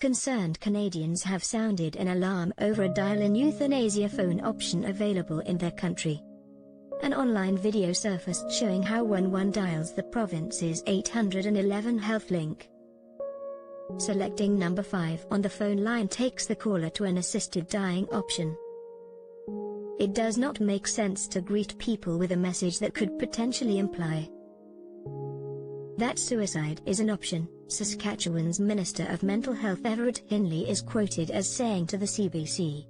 Concerned Canadians have sounded an alarm over a dial-in euthanasia phone option available in their country. An online video surfaced showing how when one dials the province's 811 health link, selecting number 5 on the phone line takes the caller to an assisted dying option. It does not make sense to greet people with a message that could potentially imply that suicide is an option, Saskatchewan's Minister of Mental Health Everett Hinley is quoted as saying to the CBC.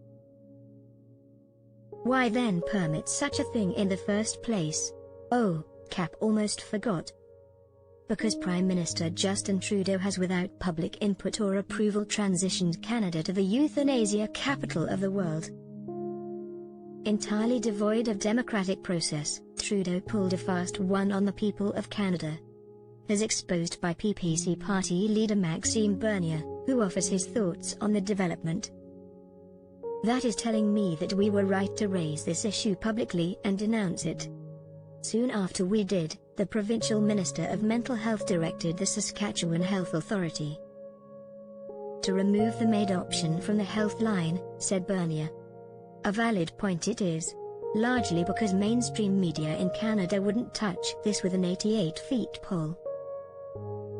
Why then permit such a thing in the first place? Oh, Cap almost forgot. Because Prime Minister Justin Trudeau has without public input or approval transitioned Canada to the euthanasia capital of the world. Entirely devoid of democratic process, Trudeau pulled a fast one on the people of Canada, as exposed by PPC party leader Maxime Bernier, who offers his thoughts on the development. That is telling me that we were right to raise this issue publicly and denounce it. Soon after we did, the provincial Minister of Mental Health directed the Saskatchewan Health Authority to remove the MAID option from the health line, said Bernier. A valid point it is, largely because mainstream media in Canada wouldn't touch this with an 88 feet pole.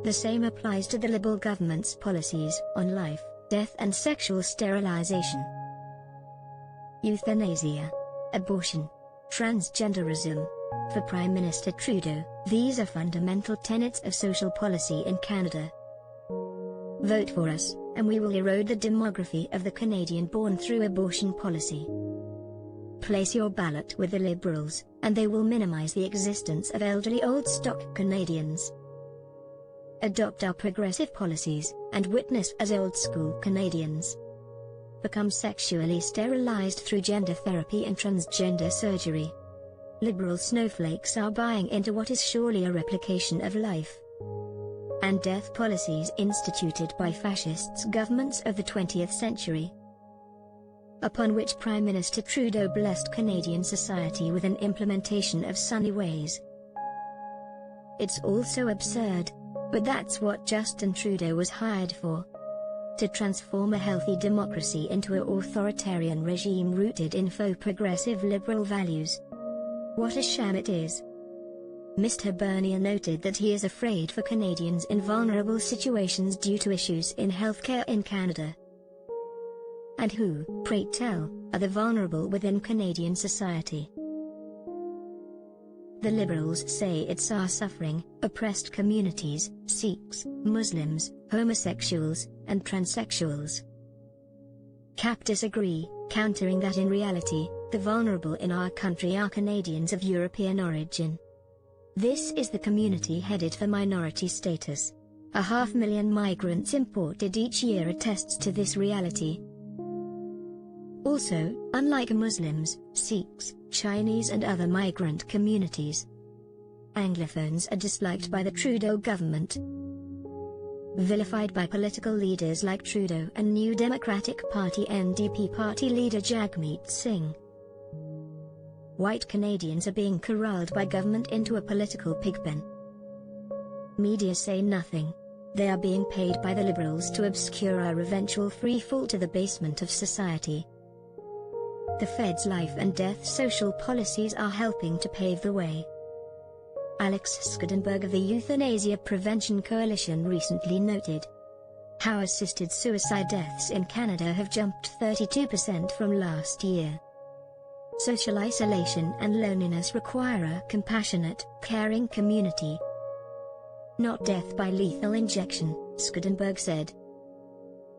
The same applies to the Liberal government's policies on life, death and sexual sterilization. Euthanasia, abortion, transgenderism. For Prime Minister Trudeau, these are fundamental tenets of social policy in Canada. Vote for us, and we will erode the demography of the Canadian born through abortion policy. Place your ballot with the Liberals, and they will minimize the existence of elderly old-stock Canadians. Adopt our progressive policies, and witness as old-school Canadians become sexually sterilized through gender therapy and transgender surgery. Liberal snowflakes are buying into what is surely a replication of life and death policies instituted by fascist governments of the 20th century, upon which Prime Minister Trudeau blessed Canadian society with an implementation of sunny ways. It's also absurd, but that's what Justin Trudeau was hired for. To transform a healthy democracy into an authoritarian regime rooted in faux progressive liberal values. What a sham it is. Mr. Bernier noted that he is afraid for Canadians in vulnerable situations due to issues in healthcare in Canada. And who, pray tell, are the vulnerable within Canadian society? The Liberals say it's our suffering, oppressed communities, Sikhs, Muslims, homosexuals, and transsexuals. Cap disagree, countering that in reality, the vulnerable in our country are Canadians of European origin. This is the community headed for minority status. 500,000 migrants imported each year attests to this reality. Also, unlike Muslims, Sikhs, Chinese and other migrant communities, Anglophones are disliked by the Trudeau government, vilified by political leaders like Trudeau and New Democratic Party NDP party leader Jagmeet Singh. White Canadians are being corralled by government into a political pigpen. Media say nothing. They are being paid by the Liberals to obscure our eventual free fall to the basement of society. The Fed's life and death social policies are helping to pave the way. Alex Scudenberg of the Euthanasia Prevention Coalition recently noted how assisted suicide deaths in Canada have jumped 32% from last year. Social isolation and loneliness require a compassionate, caring community, not death by lethal injection, Scudenberg said.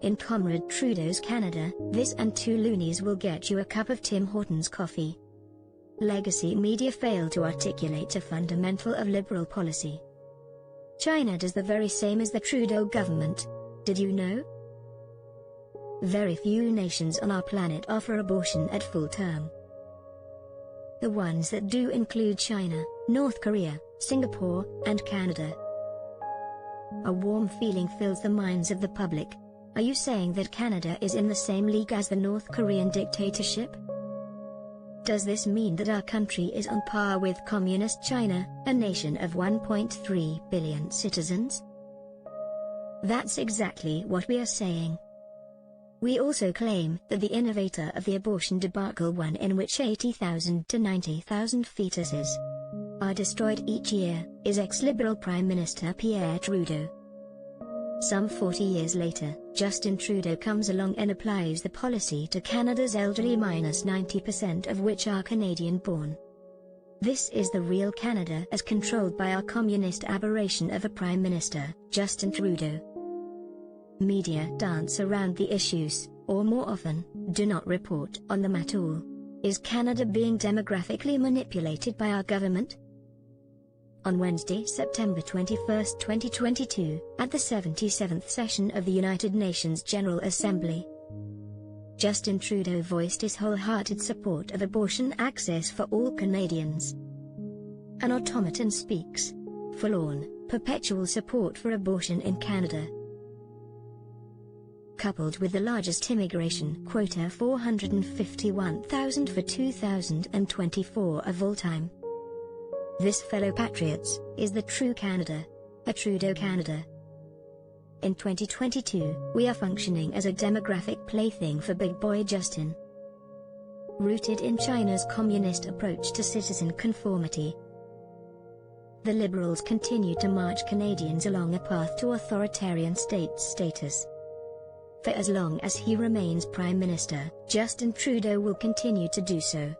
In Comrade Trudeau's Canada, this and 2 loonies will get you a cup of Tim Hortons coffee. Legacy media fail to articulate a fundamental of liberal policy. China does the very same as the Trudeau government. Did you know? Very few nations on our planet offer abortion at full term. The ones that do include China, North Korea, Singapore, and Canada. A warm feeling fills the minds of the public. Are you saying that Canada is in the same league as the North Korean dictatorship? Does this mean that our country is on par with Communist China, a nation of 1.3 billion citizens? That's exactly what we are saying. We also claim that the innovator of the abortion debacle, one in which 80,000 to 90,000 fetuses are destroyed each year, is ex-Liberal Prime Minister Pierre Trudeau. Some 40 years later, Justin Trudeau comes along and applies the policy to Canada's elderly, minus 90% of which are Canadian-born. This is the real Canada as controlled by our communist aberration of a Prime Minister, Justin Trudeau. Media dance around the issues, or more often, do not report on them at all. Is Canada being demographically manipulated by our government? On Wednesday, September 21, 2022, at the 77th session of the United Nations General Assembly, Justin Trudeau voiced his wholehearted support of abortion access for all Canadians. An automaton speaks. Forlorn, perpetual support for abortion in Canada. Coupled with the largest immigration quota, 451,000 for 2024 of all time. This, fellow patriots, is the true Canada, a Trudeau Canada. In 2022, we are functioning as a demographic plaything for big boy Justin. Rooted in China's communist approach to citizen conformity, the Liberals continue to march Canadians along a path to authoritarian state status. For as long as he remains Prime Minister, Justin Trudeau will continue to do so.